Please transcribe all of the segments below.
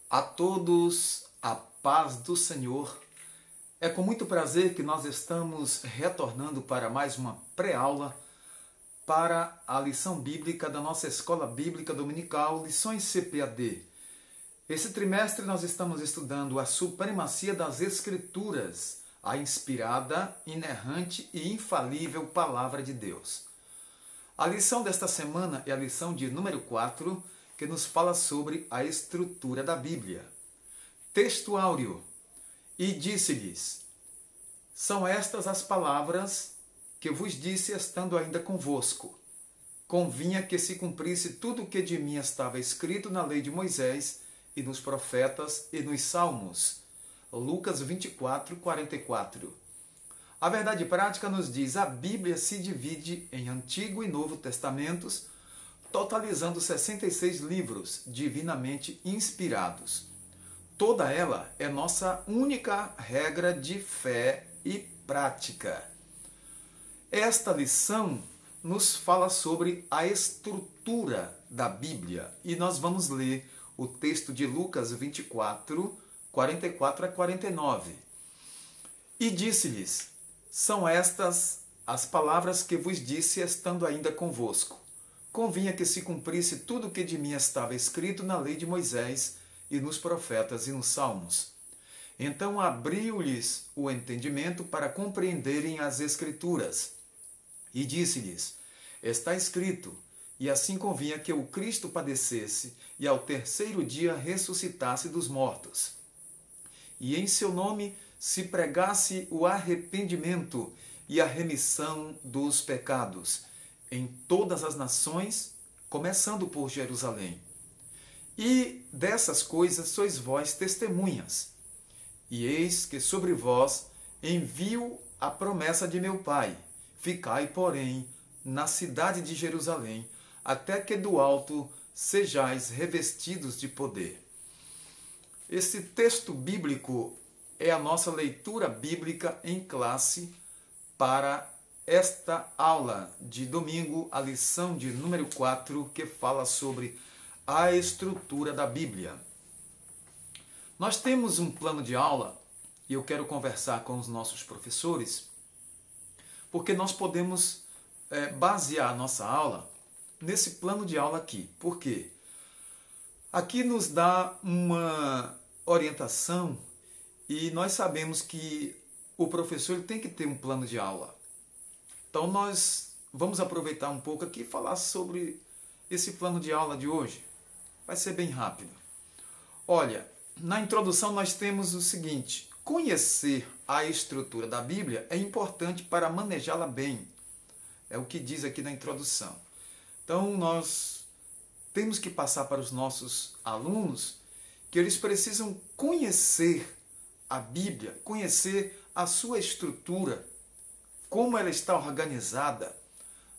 A todos a paz do Senhor. É com muito prazer que nós estamos retornando para mais uma pré-aula para a lição bíblica da nossa Escola Bíblica Dominical, Lições CPAD. Esse trimestre nós estamos estudando a supremacia das Escrituras, a inspirada, inerrante e infalível Palavra de Deus. A lição desta semana é a lição de número 4, que nos fala sobre a estrutura da Bíblia. Texto áureo. E disse-lhes: são estas as palavras que vos disse estando ainda convosco. Convinha que se cumprisse tudo o que de mim estava escrito na lei de Moisés e nos profetas e nos salmos. Lucas 24, 44. A verdade prática nos diz: a Bíblia se divide em Antigo e Novo Testamentos, totalizando 66 livros divinamente inspirados. Toda ela é nossa única regra de fé e prática. Esta lição nos fala sobre a estrutura da Bíblia e nós vamos ler o texto de Lucas 24, 44 a 49. E disse-lhes: são estas as palavras que vos disse estando ainda convosco. Convinha que se cumprisse tudo o que de mim estava escrito na lei de Moisés e nos profetas e nos salmos. Então abriu-lhes o entendimento para compreenderem as Escrituras. E disse-lhes: está escrito, e assim convinha que o Cristo padecesse e ao terceiro dia ressuscitasse dos mortos. E em seu nome se pregasse o arrependimento e a remissão dos pecados em todas as nações, começando por Jerusalém. E dessas coisas sois vós testemunhas. E eis que sobre vós envio a promessa de meu Pai. Ficai, porém, na cidade de Jerusalém, até que do alto sejais revestidos de poder. Esse texto bíblico é a nossa leitura bíblica em classe para esta aula de domingo, a lição de número 4, que fala sobre a estrutura da Bíblia. Nós temos um plano de aula e eu quero conversar com os nossos professores, porque nós podemos basear a nossa aula nesse plano de aula aqui. Por quê? Aqui nos dá uma orientação e nós sabemos que o professor tem que ter um plano de aula. Então nós vamos aproveitar um pouco aqui e falar sobre esse plano de aula de hoje. Vai ser bem rápido. Olha, na introdução nós temos o seguinte: conhecer a estrutura da Bíblia é importante para manejá-la bem. É o que diz aqui na introdução. Então nós temos que passar para os nossos alunos que eles precisam conhecer a Bíblia, conhecer a sua estrutura, como ela está organizada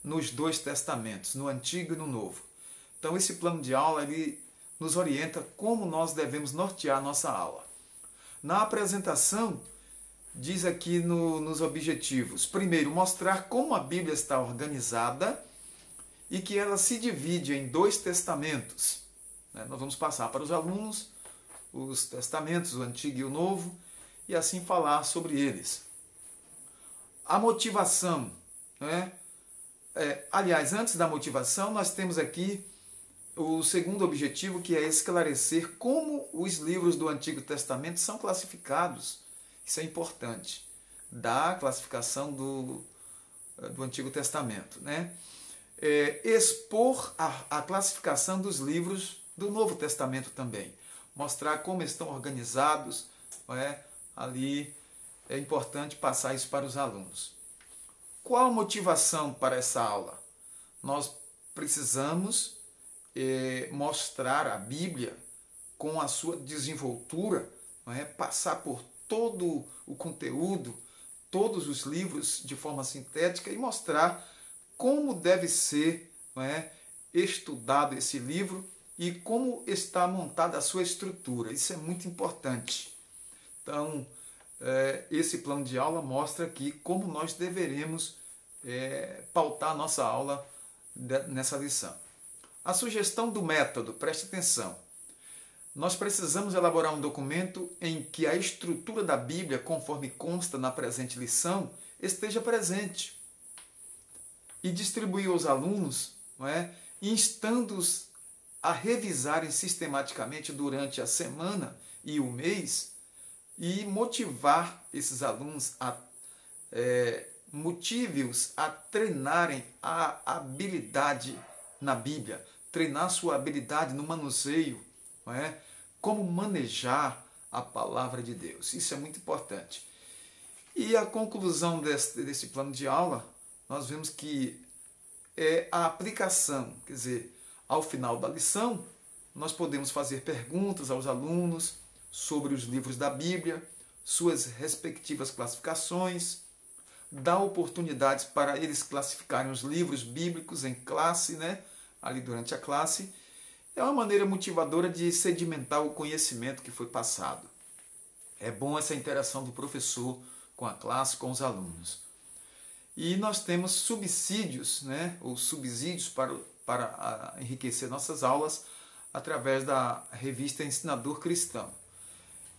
nos dois testamentos, no Antigo e no Novo. Então esse plano de aula ele nos orienta como nós devemos nortear a nossa aula. Na apresentação, diz aqui nos objetivos: primeiro, mostrar como a Bíblia está organizada e que ela se divide em dois testamentos. Nós vamos passar para os alunos os testamentos, o Antigo e o Novo, e assim falar sobre eles. A motivação, aliás, antes da motivação, nós temos aqui o segundo objetivo, que é esclarecer como os livros do Antigo Testamento são classificados. Isso é importante, da classificação do Antigo Testamento. Expor a classificação dos livros do Novo Testamento também. Mostrar como estão organizados, ali é importante passar isso para os alunos. Qual a motivação para essa aula? Nós precisamos mostrar a Bíblia com a sua desenvoltura, passar por todo o conteúdo, todos os livros de forma sintética e mostrar como deve ser estudado esse livro e como está montada a sua estrutura. Isso é muito importante. Então, esse plano de aula mostra aqui como nós deveremos pautar a nossa aula nessa lição. A sugestão do método, preste atenção. nós precisamos elaborar um documento em que a estrutura da Bíblia, conforme consta na presente lição, esteja presente. E distribuir aos alunos, não é? Instando-os a revisarem sistematicamente durante a semana e o mês e motivar esses alunos motive-os a treinarem a habilidade na Bíblia, treinar sua habilidade no manuseio, não é? Como manejar a palavra de Deus. Isso é muito importante. E a conclusão desse plano de aula, nós vemos que é a aplicação, quer dizer, ao final da lição, nós podemos fazer perguntas aos alunos sobre os livros da Bíblia, suas respectivas classificações, dar oportunidades para eles classificarem os livros bíblicos em classe, né? Ali durante a classe. É uma maneira motivadora de sedimentar o conhecimento que foi passado. É bom essa interação do professor com a classe, com os alunos. E nós temos subsídios, né? Ou subsídios para enriquecer nossas aulas através da revista Ensinador Cristão.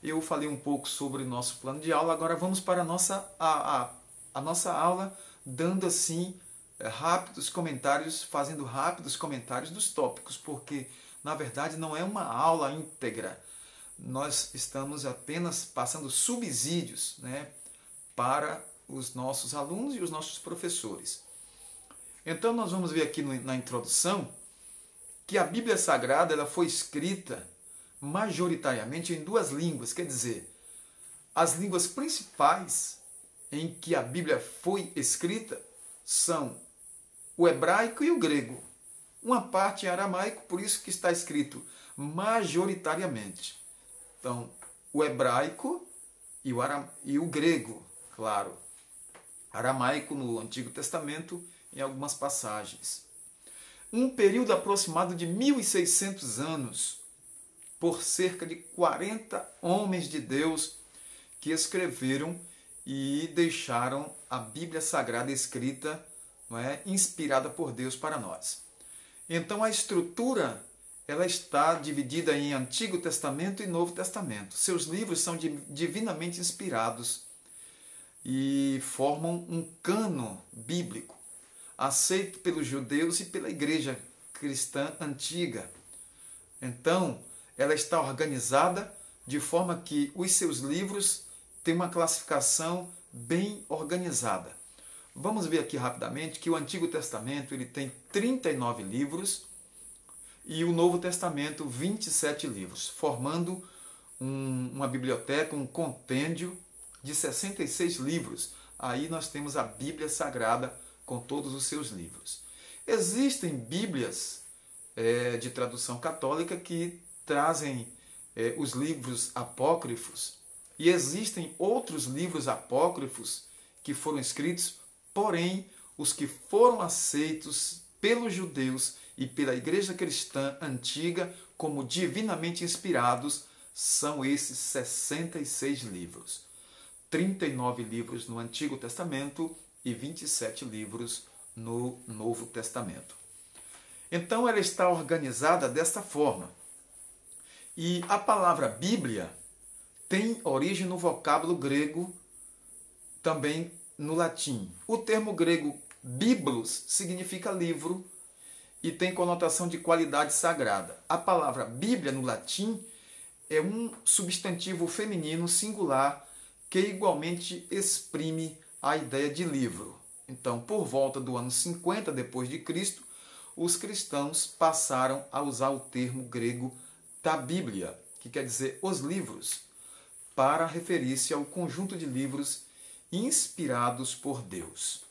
Eu falei um pouco sobre o nosso plano de aula, agora vamos para a nossa aula, dando assim rápidos comentários, fazendo rápidos comentários dos tópicos, porque na verdade não é uma aula íntegra. Nós estamos apenas passando subsídios, né, para os nossos alunos e os nossos professores. Então nós vamos ver aqui na introdução que a Bíblia Sagrada ela foi escrita majoritariamente em duas línguas, quer dizer, as línguas principais em que a Bíblia foi escrita são o hebraico e o grego. Uma parte em aramaico, por isso que está escrito majoritariamente. Então, o hebraico e o grego, claro. Aramaico no Antigo Testamento, em algumas passagens. Um período aproximado de 1.600 anos, por cerca de 40 homens de Deus que escreveram e deixaram a Bíblia Sagrada escrita, não é, inspirada por Deus para nós. Então a estrutura ela está dividida em Antigo Testamento e Novo Testamento. Seus livros são divinamente inspirados e formam um cânon bíblico, aceito pelos judeus e pela igreja cristã antiga. Então, ela está organizada de forma que os seus livros têm uma classificação bem organizada. Vamos ver aqui rapidamente que o Antigo Testamento ele tem 39 livros e o Novo Testamento 27 livros, formando uma biblioteca, um compêndio de 66 livros. Aí nós temos a Bíblia Sagrada com todos os seus livros. Existem Bíblias de tradução católica que trazem os livros apócrifos e existem outros livros apócrifos que foram escritos, porém os que foram aceitos pelos judeus e pela igreja cristã antiga como divinamente inspirados são esses 66 livros. 39 livros no Antigo Testamento e 27 livros no Novo Testamento. Então ela está organizada desta forma. E a palavra Bíblia tem origem no vocábulo grego, também no latim. O termo grego biblos significa livro e tem conotação de qualidade sagrada. A palavra Bíblia no latim é um substantivo feminino singular que igualmente exprime a ideia de livro. Então, por volta do ano 50 depois de Cristo, os cristãos passaram a usar o termo grego da Bíblia, que quer dizer os livros, para referir-se ao conjunto de livros inspirados por Deus.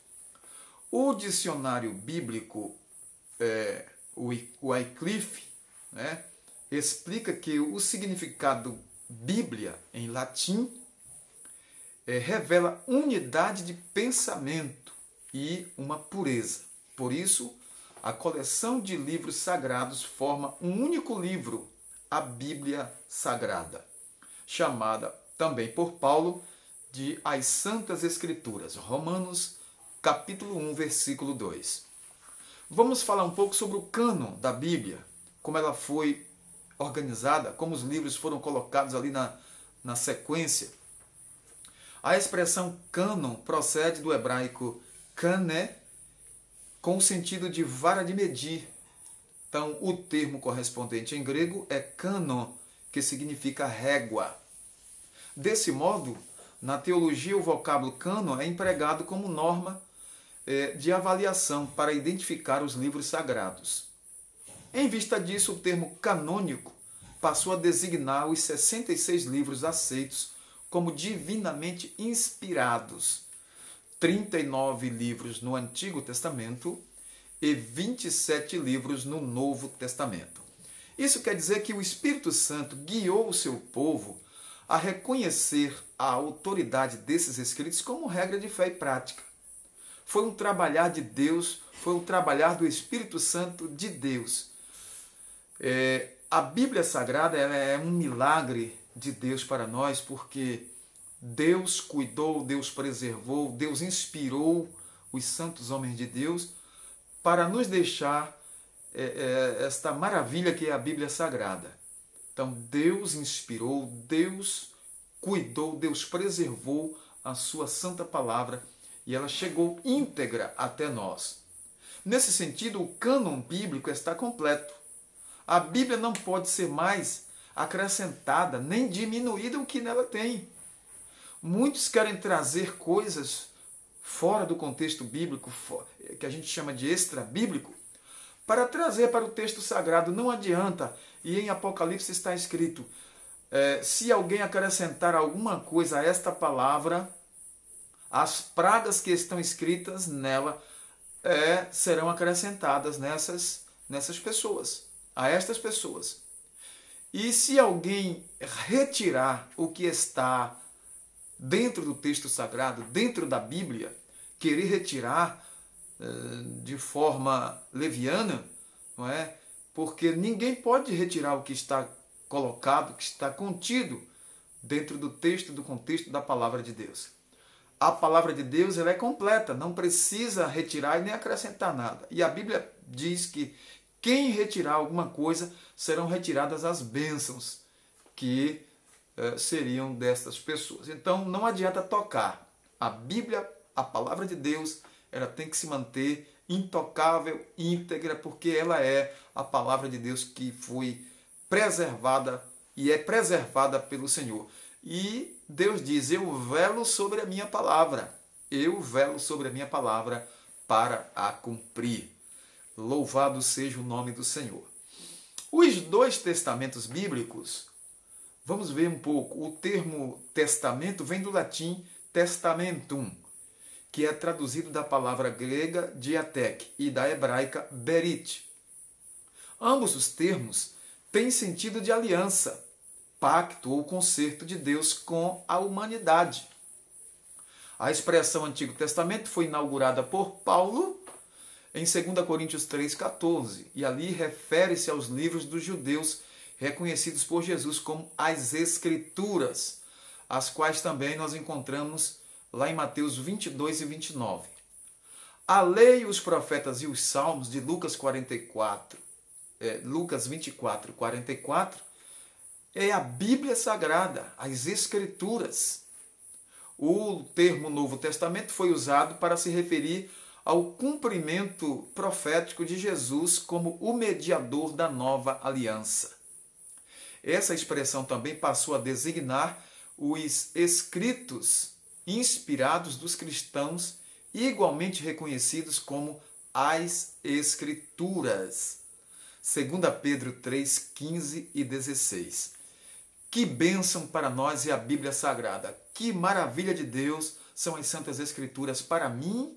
O dicionário bíblico, o Wycliffe, né, explica que o significado Bíblia em latim revela unidade de pensamento e uma pureza. Por isso, a coleção de livros sagrados forma um único livro, a Bíblia Sagrada, chamada também por Paulo de as Santas Escrituras, Romanos capítulo 1, versículo 2. Vamos falar um pouco sobre o cânon da Bíblia, como ela foi organizada, como os livros foram colocados ali na sequência. A expressão cânon procede do hebraico kané, com o sentido de vara de medir. Então, o termo correspondente em grego é cânon, que significa régua. Desse modo, na teologia, o vocábulo cânon é empregado como norma de avaliação para identificar os livros sagrados. Em vista disso, o termo canônico passou a designar os 66 livros aceitos como divinamente inspirados, 39 livros no Antigo Testamento e 27 livros no Novo Testamento. Isso quer dizer que o Espírito Santo guiou o seu povo a reconhecer a autoridade desses escritos como regra de fé e prática. Foi um trabalhar de Deus, foi um trabalhar do Espírito Santo de Deus. A Bíblia Sagrada ela é um milagre de Deus para nós, porque Deus cuidou, Deus preservou, Deus inspirou os santos homens de Deus para nos deixar esta maravilha que é a Bíblia Sagrada. Então, Deus inspirou, Deus cuidou, Deus preservou a sua santa palavra e ela chegou íntegra até nós. Nesse sentido, o cânon bíblico está completo. A Bíblia não pode ser mais acrescentada nem diminuída o que nela tem. Muitos querem trazer coisas fora do contexto bíblico, que a gente chama de extra-bíblico, para trazer para o texto sagrado. Não adianta. E em Apocalipse está escrito, se alguém acrescentar alguma coisa a esta palavra, as pragas que estão escritas nela serão acrescentadas nessas pessoas, a estas pessoas. E se alguém retirar o que está dentro do texto sagrado, dentro da Bíblia, querer retirar de forma leviana, não é? Porque ninguém pode retirar o que está colocado, que está contido dentro do texto, do contexto da palavra de Deus. A palavra de Deus ela é completa, não precisa retirar e nem acrescentar nada. E a Bíblia diz que quem retirar alguma coisa, serão retiradas as bênçãos que seriam dessas pessoas. Então não adianta tocar. A Bíblia, a palavra de Deus, ela tem que se manter intocável, íntegra, porque ela é a palavra de Deus que foi preservada e é preservada pelo Senhor. E Deus diz, eu velo sobre a minha palavra, eu velo sobre a minha palavra para a cumprir. Louvado seja o nome do Senhor. Os dois testamentos bíblicos, vamos ver um pouco, o termo testamento vem do latim testamentum, que é traduzido da palavra grega diatek e da hebraica berit. Ambos os termos têm sentido de aliança, pacto ou concerto de Deus com a humanidade. A expressão Antigo Testamento foi inaugurada por Paulo em 2 Coríntios 3,14, e ali refere-se aos livros dos judeus reconhecidos por Jesus como as Escrituras, as quais também nós encontramos lá em Mateus 22 e 29. A lei, os profetas e os salmos de Lucas 24, 44, é a Bíblia Sagrada, as Escrituras. O termo Novo Testamento foi usado para se referir ao cumprimento profético de Jesus como o mediador da nova aliança. Essa expressão também passou a designar os escritos inspirados dos cristãos, igualmente reconhecidos como as Escrituras. 2 Pedro 3, 15 e 16. Que bênção para nós é a Bíblia Sagrada. Que maravilha de Deus são as Santas Escrituras para mim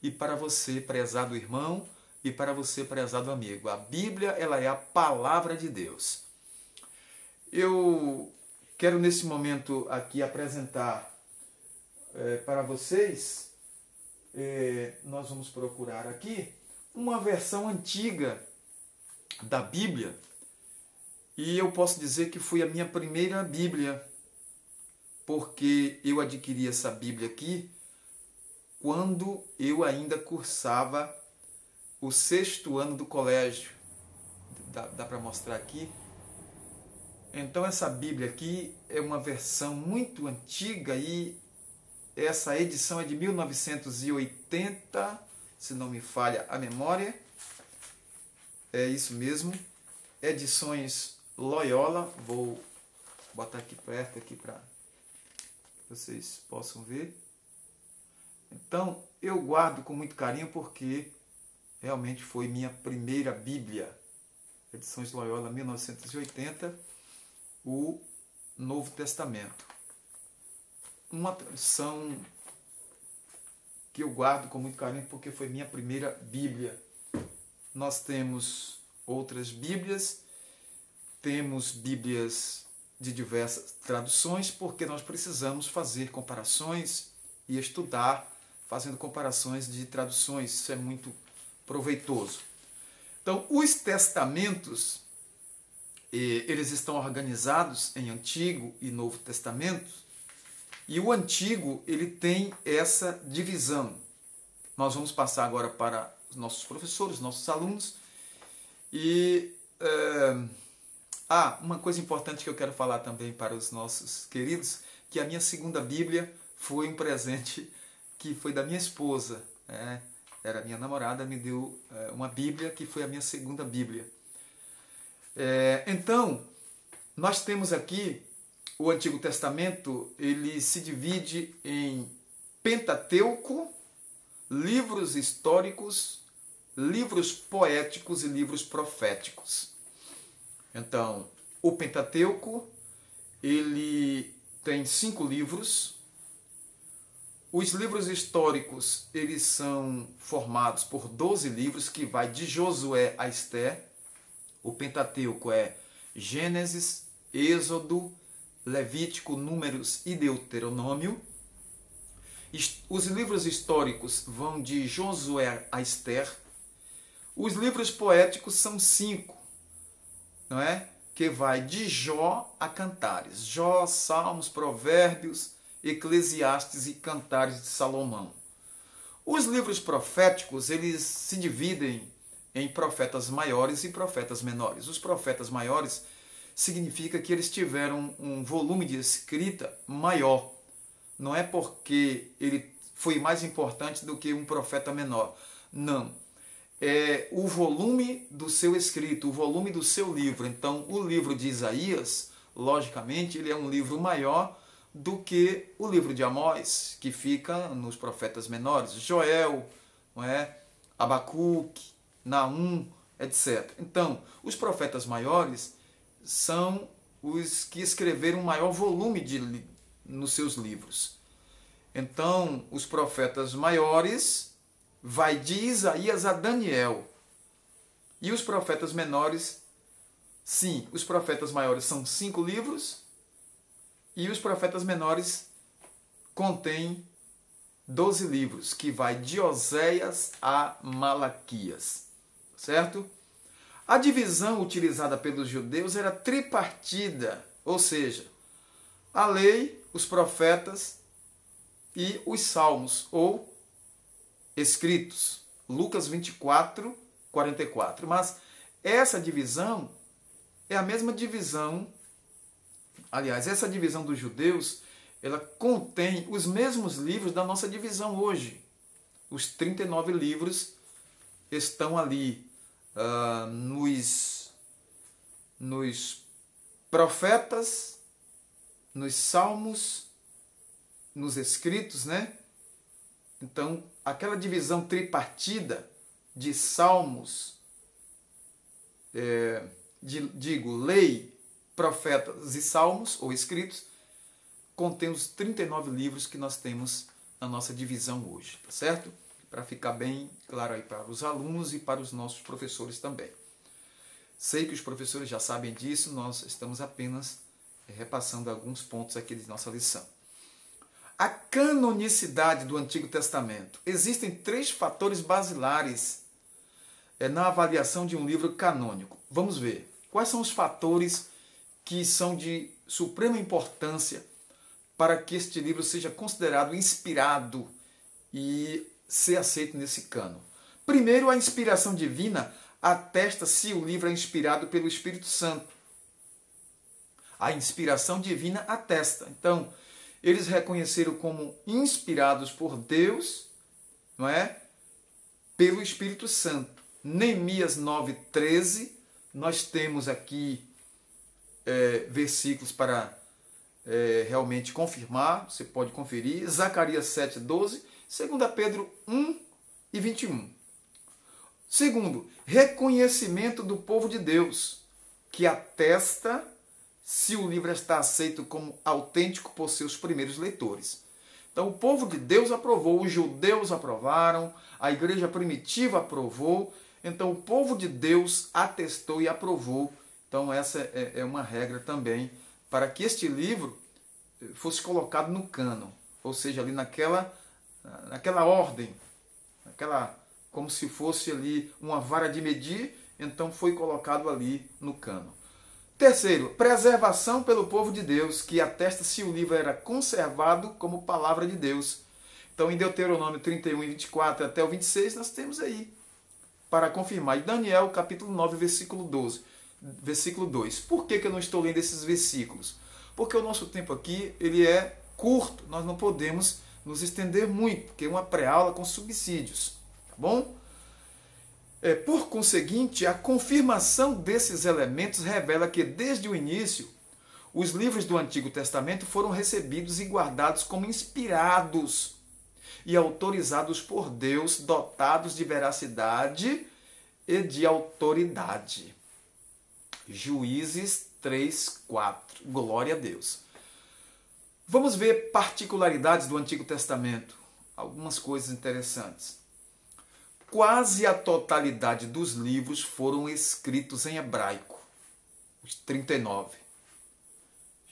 e para você, prezado irmão, e para você, prezado amigo. A Bíblia, ela é a palavra de Deus. Eu quero nesse momento aqui apresentar para vocês, nós vamos procurar aqui uma versão antiga da Bíblia, e eu posso dizer que foi a minha primeira Bíblia, porque eu adquiri essa Bíblia aqui quando eu ainda cursava o 6º ano do colégio. Dá para mostrar aqui? Então essa Bíblia aqui é uma versão muito antiga e essa edição é de 1980, se não me falha a memória. É isso mesmo. Edições Loyola. Vou botar aqui perto aqui para vocês possam ver. Então eu guardo com muito carinho porque realmente foi minha primeira Bíblia. Edições Loyola 1980, o Novo Testamento. Uma tradução que eu guardo com muito carinho porque foi minha primeira Bíblia. Nós temos outras Bíblias, temos Bíblias de diversas traduções, porque nós precisamos fazer comparações e estudar fazendo comparações de traduções. Isso é muito proveitoso. Então, os testamentos, eles estão organizados em Antigo e Novo Testamento, e o Antigo, ele tem essa divisão. Nós vamos passar agora para os nossos professores, nossos alunos, e uma coisa importante que eu quero falar também para os nossos queridos, que a minha segunda Bíblia foi um presente que foi da minha esposa, era minha namorada, me deu uma Bíblia que foi a minha segunda Bíblia. Então, nós temos aqui o Antigo Testamento, ele se divide em Pentateuco, livros históricos, livros poéticos e livros proféticos. Então, o Pentateuco, ele tem 5 livros. Os livros históricos, eles são formados por 12 livros, que vai de Josué a Esther. O Pentateuco é Gênesis, Êxodo, Levítico, Números e Deuteronômio. Os livros históricos vão de Josué a Esther. Os livros poéticos são 5, não é? Que vai de Jó a Cantares. Jó, Salmos, Provérbios, Eclesiastes e Cantares de Salomão. Os livros proféticos, eles se dividem em profetas maiores e profetas menores. Os profetas maiores significa que eles tiveram um volume de escrita maior. Não é porque ele foi mais importante do que um profeta menor. Não. É o volume do seu escrito, o volume do seu livro. Então, o livro de Isaías, logicamente, ele é um livro maior do que o livro de Amós, que fica nos profetas menores. Joel, não é? Abacuque, Naum, etc. Então, os profetas maiores são os que escreveram um maior volume nos seus livros. Então, os profetas maiores vai de Isaías a Daniel. E os profetas menores, sim, os profetas maiores são 5 livros e os profetas menores contêm 12 livros, que vai de Oséias a Malaquias, certo? A divisão utilizada pelos judeus era tripartida, ou seja, a lei, os profetas e os salmos, ou escritos. Lucas 24, 44. Mas essa divisão é a mesma divisão, aliás, essa divisão dos judeus, ela contém os mesmos livros da nossa divisão hoje. Os 39 livros estão ali nos profetas, nos salmos, nos escritos, né? Então, aquela divisão tripartida de salmos, lei, profetas e salmos, ou escritos, contém os 39 livros que nós temos na nossa divisão hoje, tá certo? Para ficar bem claro aí para os alunos e para os nossos professores também. Sei que os professores já sabem disso, nós estamos apenas repassando alguns pontos aqui de nossa lição. A canonicidade do Antigo Testamento. Existem 3 fatores basilares na avaliação de um livro canônico. Vamos ver. Quais são os fatores que são de suprema importância para que este livro seja considerado inspirado e ser aceito nesse cânon? Primeiro, a inspiração divina atesta se o livro é inspirado pelo Espírito Santo. A inspiração divina atesta. Então, eles reconheceram como inspirados por Deus, não é? Pelo Espírito Santo. Neemias 9:13, nós temos aqui versículos para realmente confirmar, você pode conferir. Zacarias 7:12, 2 Pedro 1:21. Segundo, reconhecimento do povo de Deus, que atesta se o livro está aceito como autêntico por seus primeiros leitores. Então, o povo de Deus aprovou, os judeus aprovaram, a igreja primitiva aprovou, então o povo de Deus atestou e aprovou. Então, essa é uma regra também para que este livro fosse colocado no cânon, ou seja, ali naquela ordem, como se fosse ali uma vara de medir, então foi colocado ali no cânon. Terceiro, preservação pelo povo de Deus, que atesta se o livro era conservado como palavra de Deus. Então, em Deuteronômio 31:24 até o 26, nós temos aí, para confirmar. E Daniel, capítulo 9, versículo 2. Por que eu não estou lendo esses versículos? Porque o nosso tempo aqui ele é curto, nós não podemos nos estender muito, porque é uma pré-aula com subsídios. Tá bom? Por conseguinte, a confirmação desses elementos revela que, desde o início, os livros do Antigo Testamento foram recebidos e guardados como inspirados e autorizados por Deus, dotados de veracidade e de autoridade. Juízes 3:4. Glória a Deus. Vamos ver particularidades do Antigo Testamento. Algumas coisas interessantes. Quase a totalidade dos livros foram escritos em hebraico, os 39.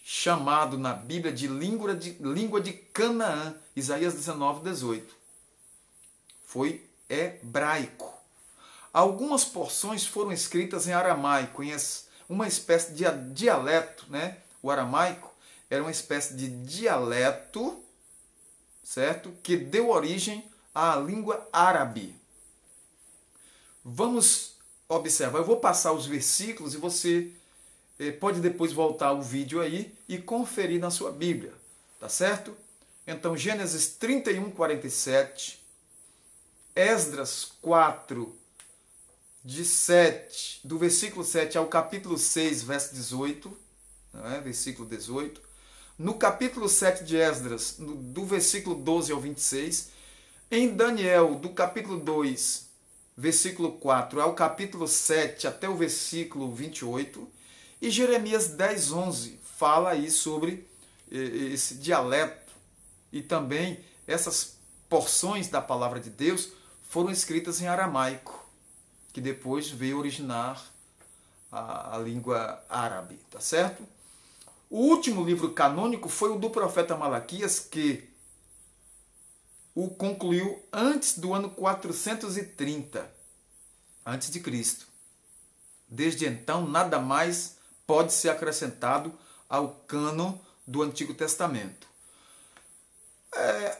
Chamado na Bíblia de língua de Canaã, Isaías 19:18. Foi hebraico. Algumas porções foram escritas em aramaico, em uma espécie de dialeto, né? O aramaico era uma espécie de dialeto, certo? Que deu origem à língua árabe. Vamos observar, eu vou passar os versículos e você pode depois voltar o vídeo aí e conferir na sua Bíblia, tá certo? Então, Gênesis 31:47, Esdras 4, do versículo 7 ao capítulo 6, verso 18, versículo 18. No capítulo 7 de Esdras, do versículo 12 ao 26. Em Daniel, do capítulo 2, versículo 4 ao capítulo 7 até o versículo 28, e Jeremias 10:11 fala aí sobre esse dialeto, e também essas porções da palavra de Deus foram escritas em aramaico, que depois veio originar a língua árabe, tá certo? O último livro canônico foi o do profeta Malaquias, que o concluiu antes do ano 430 a.C. Desde então, nada mais pode ser acrescentado ao cânon do Antigo Testamento.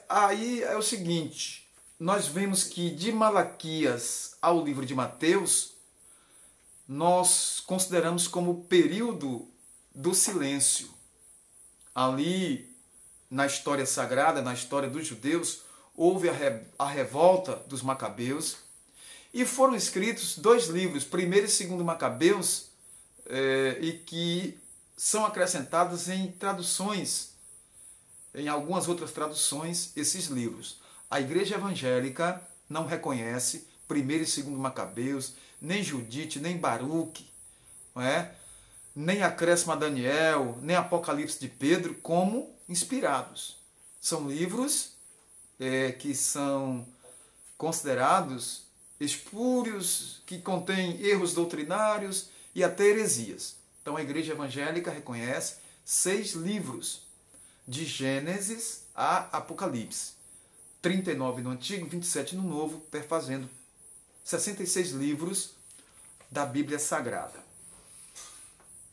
Aí é o seguinte, nós vemos que de Malaquias ao livro de Mateus, nós consideramos como período do silêncio. Ali, na história sagrada, na história dos judeus, houve a revolta dos Macabeus, e foram escritos 2 livros, 1º e 2º Macabeus, e que são acrescentados em traduções, em algumas outras traduções, esses livros. A Igreja Evangélica não reconhece 1º e 2º Macabeus, nem Judite, nem Baruque, não é? Nem Acréscimo a Daniel, nem Apocalipse de Pedro como inspirados. São livros que são considerados espúrios, que contêm erros doutrinários e até heresias. Então a Igreja Evangélica reconhece 6 livros, de Gênesis a Apocalipse. 39 no Antigo, 27 no Novo, perfazendo 66 livros da Bíblia Sagrada.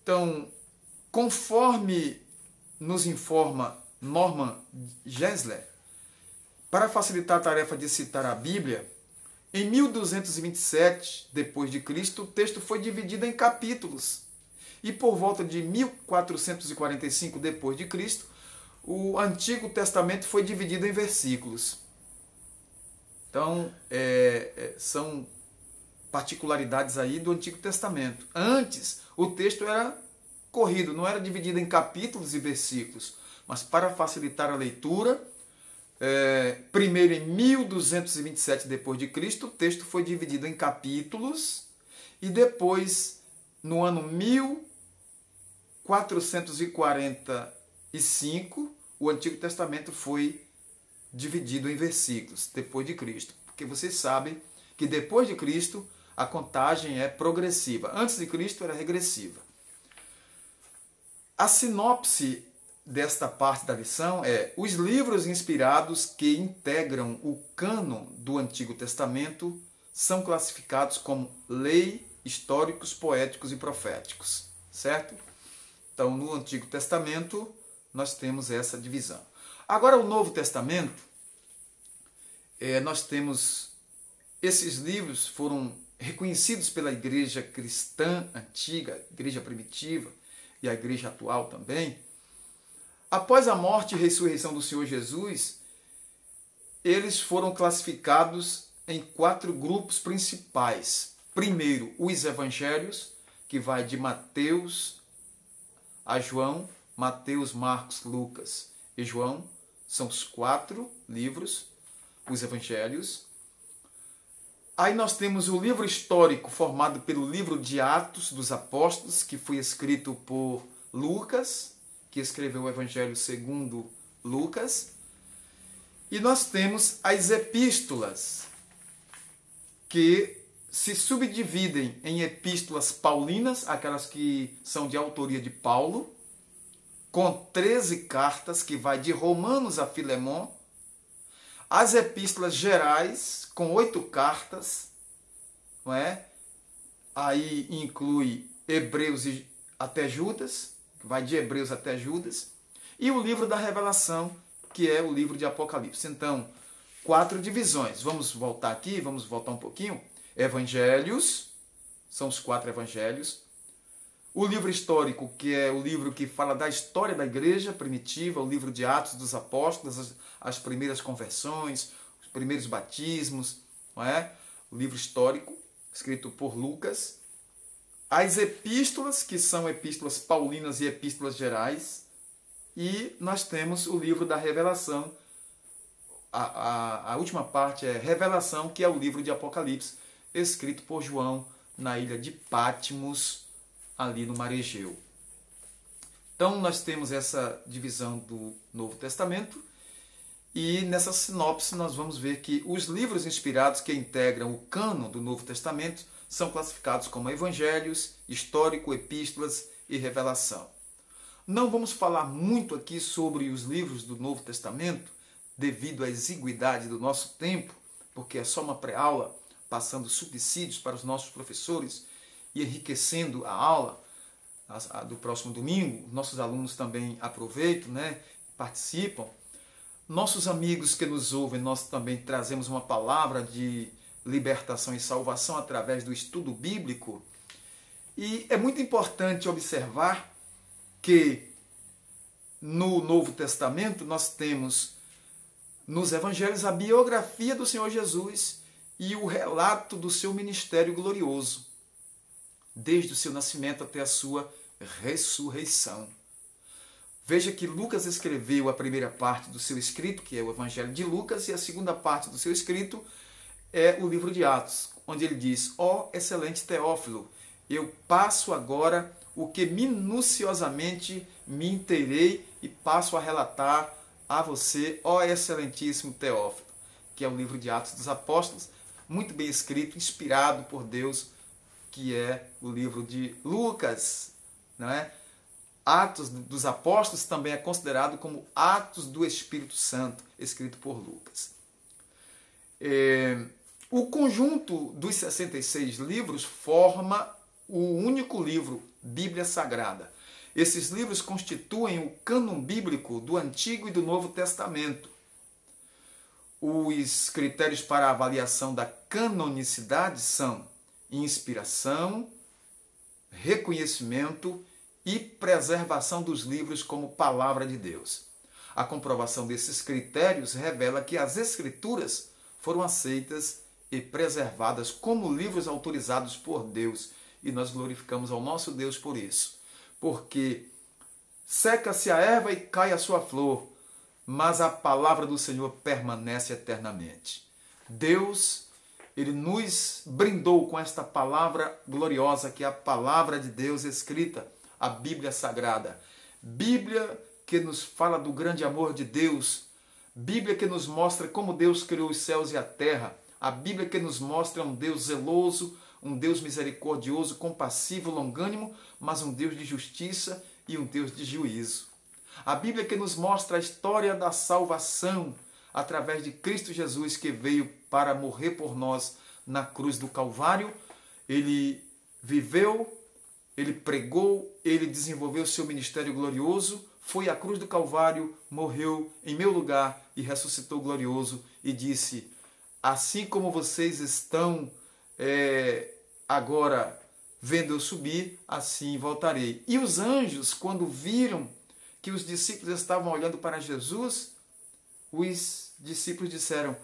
Então, conforme nos informa Norman Geisler, para facilitar a tarefa de citar a Bíblia, em 1227 d.C., o texto foi dividido em capítulos E por volta de 1445 depois de Cristo, o Antigo Testamento foi dividido em versículos. Então, são particularidades aí do Antigo Testamento. Antes, o texto era corrido, não era dividido em capítulos e versículos, mas para facilitar a leitura, primeiro em 1227 depois de Cristo, o texto foi dividido em capítulos e depois, no ano 1445, o Antigo Testamento foi dividido em versículos, depois de Cristo. Porque vocês sabem que depois de Cristo a contagem é progressiva. Antes de Cristo era regressiva. A sinopse desta parte da lição é: os livros inspirados que integram o cânon do Antigo Testamento são classificados como lei, históricos, poéticos e proféticos. Certo? Então, no Antigo Testamento, nós temos essa divisão. Agora, o Novo Testamento, nós temos... Esses livros foram reconhecidos pela igreja cristã antiga, igreja primitiva e a igreja atual também. Após a morte e ressurreição do Senhor Jesus, eles foram classificados em 4 grupos principais. Primeiro, os evangelhos, que vai de Mateus a João. Mateus, Marcos, Lucas e João são os 4 livros, os evangelhos. Aí nós temos o livro histórico, formado pelo livro de Atos dos Apóstolos, que foi escrito por Lucas, que escreveu o Evangelho segundo Lucas. E nós temos as epístolas, que se subdividem em epístolas paulinas, aquelas que são de autoria de Paulo, com 13 cartas, que vai de Romanos a Filemon. As epístolas gerais, com 8 cartas, não é? Aí inclui Hebreus até Judas, que vai de Hebreus até Judas, e o livro da Revelação, que é o livro de Apocalipse. Então, 4 divisões. Vamos voltar aqui, vamos voltar um pouquinho. Evangelhos, são os 4 evangelhos. O livro histórico, que é o livro que fala da história da igreja primitiva, o livro de Atos dos Apóstolos, as primeiras conversões, os primeiros batismos, não é? O livro histórico, escrito por Lucas. As epístolas, que são epístolas paulinas e epístolas gerais. E nós temos o livro da Revelação. A última parte é Revelação, que é o livro de Apocalipse, escrito por João na ilha de Patmos, ali no Mar Egeu. Então, nós temos essa divisão do Novo Testamento e nessa sinopse nós vamos ver que os livros inspirados que integram o cânon do Novo Testamento são classificados como evangelhos, histórico, epístolas e revelação. Não vamos falar muito aqui sobre os livros do Novo Testamento, devido à exiguidade do nosso tempo, porque é só uma pré-aula, passando subsídios para os nossos professores e enriquecendo a aula do próximo domingo. Nossos alunos também aproveitam, né? Participam. Nossos amigos que nos ouvem, nós também trazemos uma palavra de libertação e salvação através do estudo bíblico. E é muito importante observar que no Novo Testamento nós temos nos evangelhos a biografia do Senhor Jesus e o relato do seu ministério glorioso, desde o seu nascimento até a sua ressurreição. Veja que Lucas escreveu a primeira parte do seu escrito, que é o Evangelho de Lucas, e a segunda parte do seu escrito é o livro de Atos, onde ele diz: ó excelente Teófilo, eu passo agora o que minuciosamente me inteirei e passo a relatar a você, ó excelentíssimo Teófilo, que é o livro de Atos dos Apóstolos, muito bem escrito, inspirado por Deus, que é o livro de Lucas, não é? Atos dos Apóstolos também é considerado como Atos do Espírito Santo, escrito por Lucas. O conjunto dos 66 livros forma o único livro, Bíblia Sagrada. Esses livros constituem o cânon bíblico do Antigo e do Novo Testamento. Os critérios para a avaliação da canonicidade são inspiração, reconhecimento e preservação dos livros como palavra de Deus. A comprovação desses critérios revela que as Escrituras foram aceitas e preservadas como livros autorizados por Deus, e nós glorificamos ao nosso Deus por isso. Porque seca-se a erva e cai a sua flor, mas a palavra do Senhor permanece eternamente. Deus, Ele nos brindou com esta palavra gloriosa, que é a palavra de Deus escrita, a Bíblia Sagrada. Bíblia que nos fala do grande amor de Deus, Bíblia que nos mostra como Deus criou os céus e a terra, a Bíblia que nos mostra um Deus zeloso, um Deus misericordioso, compassivo, longânimo, mas um Deus de justiça e um Deus de juízo. A Bíblia que nos mostra a história da salvação através de Cristo Jesus, que veio para morrer por nós na cruz do Calvário. Ele viveu, ele pregou, ele desenvolveu seu ministério glorioso, foi à cruz do Calvário, morreu em meu lugar e ressuscitou glorioso e disse: assim como vocês estão agora vendo eu subir, assim voltarei. E os anjos, quando viram que os discípulos estavam olhando para Jesus, os discípulos disseram: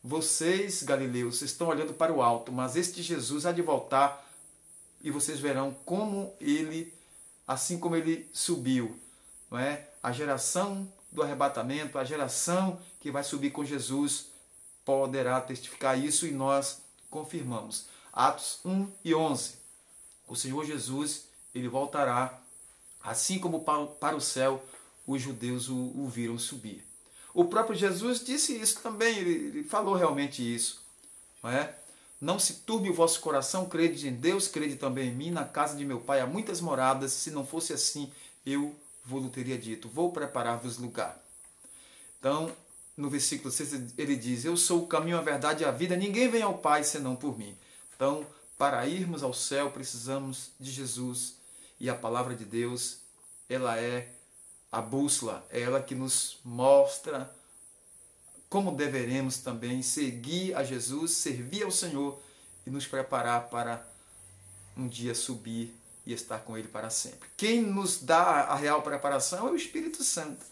vocês, galileus, estão olhando para o alto, mas este Jesus há de voltar e vocês verão como ele, assim como ele subiu. Não é? A geração do arrebatamento, a geração que vai subir com Jesus, poderá testificar isso, e nós confirmamos. Atos 1 e 11. O Senhor Jesus, ele voltará, assim como para o céu os judeus o viram subir. O próprio Jesus disse isso também, ele falou realmente isso. Não é? Não se turbe o vosso coração, crede em Deus, crede também em mim. Na casa de meu Pai há muitas moradas, se não fosse assim, eu vos teria dito: vou preparar-vos lugar. Então, no versículo 6 ele diz: eu sou o caminho, a verdade e a vida, ninguém vem ao Pai senão por mim. Então, para irmos ao céu, precisamos de Jesus, e a palavra de Deus, ela é a bússola, é ela que nos mostra como deveremos também seguir a Jesus, servir ao Senhor e nos preparar para um dia subir e estar com Ele para sempre. Quem nos dá a real preparação é o Espírito Santo.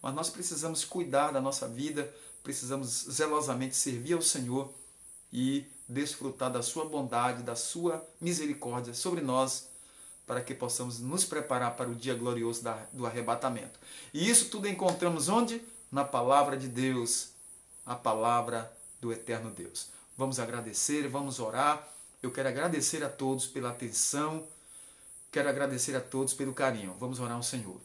Mas nós precisamos cuidar da nossa vida, precisamos zelosamente servir ao Senhor e desfrutar da sua bondade, da sua misericórdia sobre nós, para que possamos nos preparar para o dia glorioso do arrebatamento. E isso tudo encontramos onde? Na palavra de Deus, a palavra do eterno Deus. Vamos agradecer, vamos orar. Eu quero agradecer a todos pela atenção, quero agradecer a todos pelo carinho. Vamos orar ao Senhor.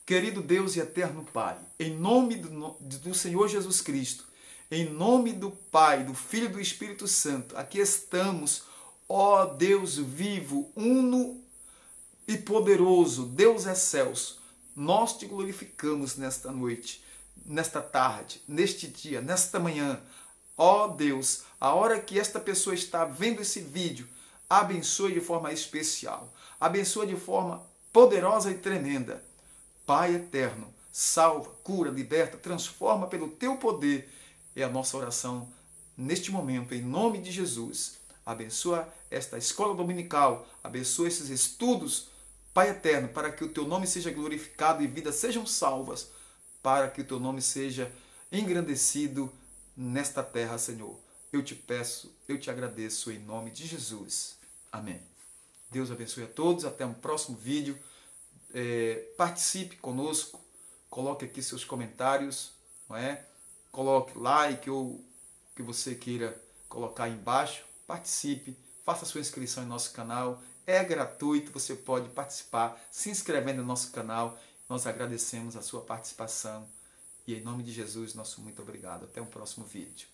Querido Deus e eterno Pai, em nome do Senhor Jesus Cristo, em nome do Pai, do Filho e do Espírito Santo, aqui estamos, ó Deus vivo, uno e poderoso, Deus excelso. Nós te glorificamos nesta noite, nesta tarde, neste dia, nesta manhã. Ó Deus, a hora que esta pessoa está vendo esse vídeo, abençoe de forma especial, abençoe de forma poderosa e tremenda. Pai eterno, salva, cura, liberta, transforma pelo teu poder. É a nossa oração neste momento, em nome de Jesus. Abençoa esta escola dominical, abençoa esses estudos, Pai eterno, para que o teu nome seja glorificado e vidas sejam salvas, para que o teu nome seja engrandecido nesta terra, Senhor. Eu te peço, eu te agradeço em nome de Jesus. Amém. Deus abençoe a todos, até um próximo vídeo. Participe conosco, coloque aqui seus comentários, não é? Coloque like ou o que você queira colocar aí embaixo. Participe, faça sua inscrição em nosso canal. É gratuito, você pode participar se inscrevendo no nosso canal. Nós agradecemos a sua participação. E em nome de Jesus, nosso muito obrigado. Até o próximo vídeo.